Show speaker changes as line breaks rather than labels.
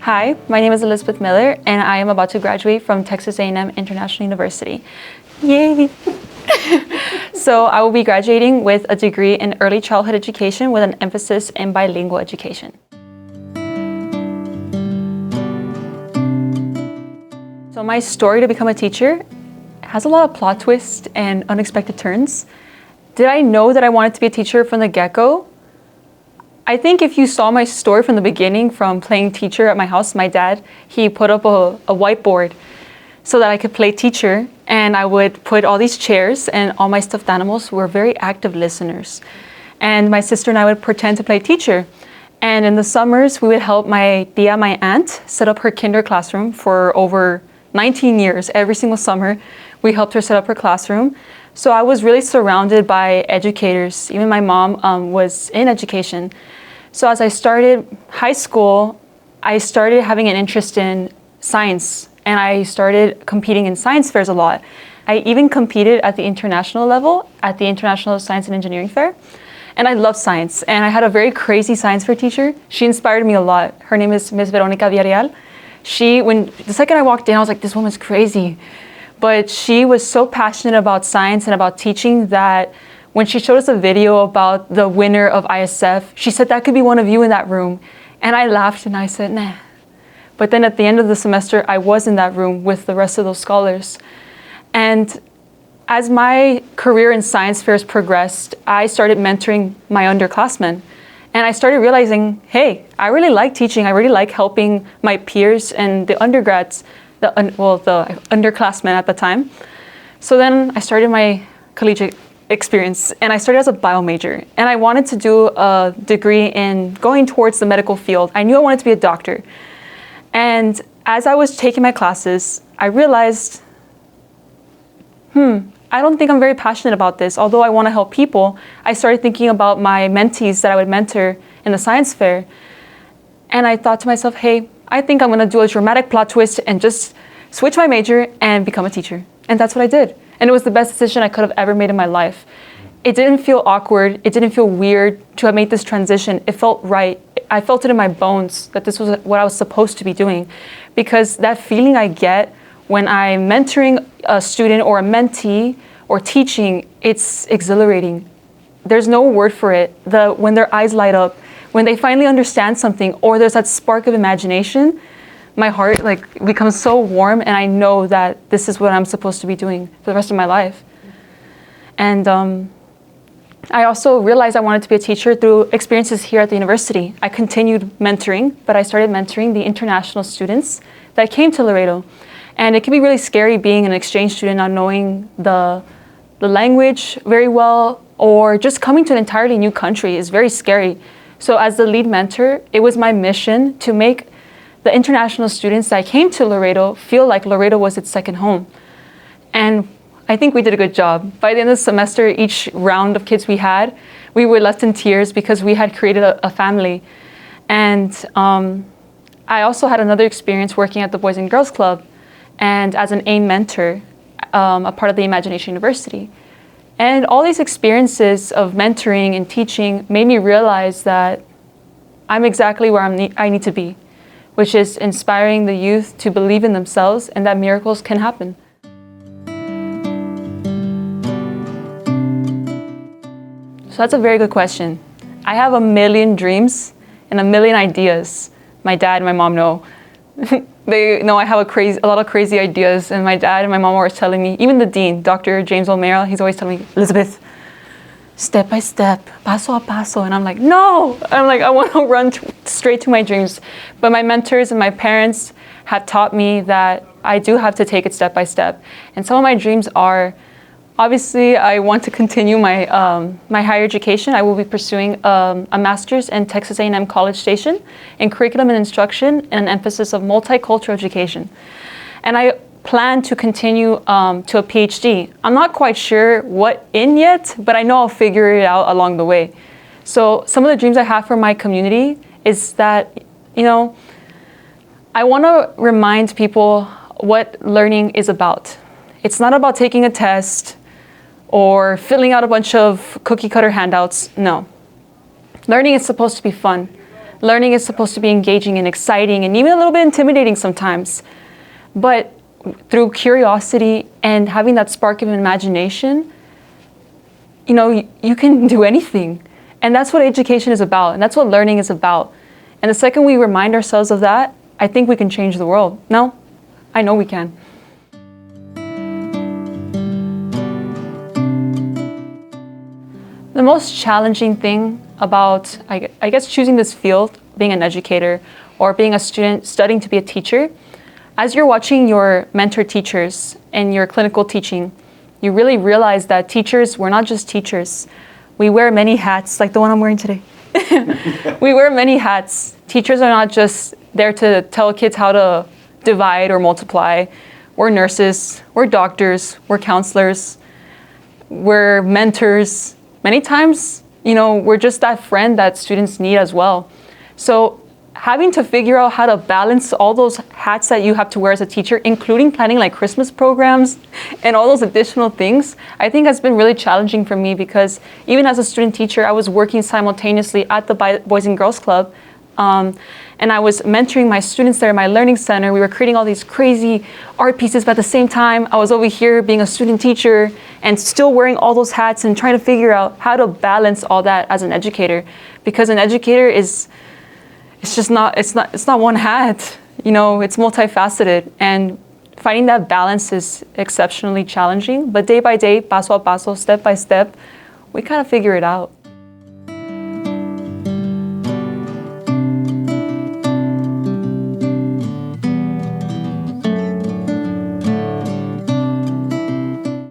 Hi, my name is Elizabeth Miller, and I am about to graduate from Texas A&M International University. Yay! So I will be graduating with a degree in early childhood education with an emphasis in bilingual education. So my story to become a teacher has a lot of plot twists and unexpected turns. Did I know that I wanted to be a teacher from the get-go? I think if you saw my story from the beginning, from playing teacher at my house, my dad, he put up a whiteboard so that I could play teacher, and I would put all these chairs, and all my stuffed animals were very active listeners. And my sister and I would pretend to play teacher. And in the summers, we would help my tia, my aunt, set up her kinder classroom for over 19 years. Every single summer, we helped her set up her classroom. So I was really surrounded by educators. Even my mom was in education. So as I started high school, I started having an interest in science, and I started competing in science fairs a lot. I even competed at the international level at the International Science and Engineering Fair. And I love science, and I had a very crazy science fair teacher. She inspired me a lot. Her name is Miss Veronica Villarreal. The second I walked in, I was like, this woman's crazy. But she was so passionate about science and about teaching that when she showed us a video about the winner of ISF, she said, that could be one of you in that room. And I laughed and I said, nah. But then at the end of the semester, I was in that room with the rest of those scholars. And as my career in science fairs progressed, I started mentoring my underclassmen. And I started realizing, hey, I really like teaching. I really like helping my peers and the undergrads, the underclassmen at the time. So then I started my collegiate experience, and I started as a bio major. And I wanted to do a degree in going towards the medical field. I knew I wanted to be a doctor. And as I was taking my classes, I realized, I don't think I'm very passionate about this. Although I want to help people, I started thinking about my mentees that I would mentor in the science fair. And I thought to myself, hey, I think I'm going to do a dramatic plot twist and just switch my major and become a teacher. And that's what I did. And it was the best decision I could have ever made in my life. It didn't feel awkward. It didn't feel weird to have made this transition. It felt right. I felt it in my bones that this was what I was supposed to be doing, because that feeling I get when I'm mentoring a student or a mentee or teaching, it's exhilarating. There's no word for it. When their eyes light up, when they finally understand something, or there's that spark of imagination, my heart becomes so warm, and I know that this is what I'm supposed to be doing for the rest of my life. And I also realized I wanted to be a teacher through experiences here at the university. I continued mentoring, but I started mentoring the international students that came to Laredo. And it can be really scary being an exchange student, not knowing the language very well, or just coming to an entirely new country is very scary. So as the lead mentor, it was my mission to make the international students that came to Laredo feel like Laredo was its second home. And I think we did a good job. By the end of the semester, each round of kids we had, we were left in tears because we had created a family. And I also had another experience working at the Boys and Girls Club and as an AIM mentor, a part of the Imagination University. And all these experiences of mentoring and teaching made me realize that I'm exactly where I need to be, which is inspiring the youth to believe in themselves and that miracles can happen. So that's a very good question. I have a million dreams and a million ideas. My dad and my mom know. They know I have a lot of crazy ideas, and my dad and my mom are always telling me, even the dean, Dr. James O'Mara, he's always telling me, Elizabeth, step by step, paso a paso. And I'm like, no! I want to run straight to my dreams. But my mentors and my parents have taught me that I do have to take it step by step. And some of my dreams are, obviously, I want to continue my higher education. I will be pursuing a master's in Texas A&M College Station in curriculum and instruction, and an emphasis of multicultural education. And I plan to continue to a PhD. I'm not quite sure what in yet, but I know I'll figure it out along the way. So some of the dreams I have for my community is that, I want to remind people what learning is about. It's not about taking a test or filling out a bunch of cookie cutter handouts. No. Learning is supposed to be fun. Learning is supposed to be engaging and exciting and even a little bit intimidating sometimes. But through curiosity and having that spark of imagination, you can do anything. And that's what education is about. And that's what learning is about. And the second we remind ourselves of that, I think we can change the world. No, I know we can. The most challenging thing about, I guess, choosing this field, being an educator or being a student studying to be a teacher, as you're watching your mentor teachers and your clinical teaching, you really realize that teachers, we're not just teachers. We wear many hats, like the one I'm wearing today. We wear many hats. Teachers are not just there to tell kids how to divide or multiply. We're nurses, we're doctors, we're counselors, we're mentors. Many times, we're just that friend that students need as well. So having to figure out how to balance all those hats that you have to wear as a teacher, including planning like Christmas programs and all those additional things, I think has been really challenging for me because even as a student teacher, I was working simultaneously at the Boys and Girls Club. And I was mentoring my students there in my learning center. We were creating all these crazy art pieces, but at the same time, I was over here being a student teacher and still wearing all those hats and trying to figure out how to balance all that as an educator. Because an educator it's not one hat, it's multifaceted. And finding that balance is exceptionally challenging, but day by day, paso a paso, step by step, we kind of figure it out.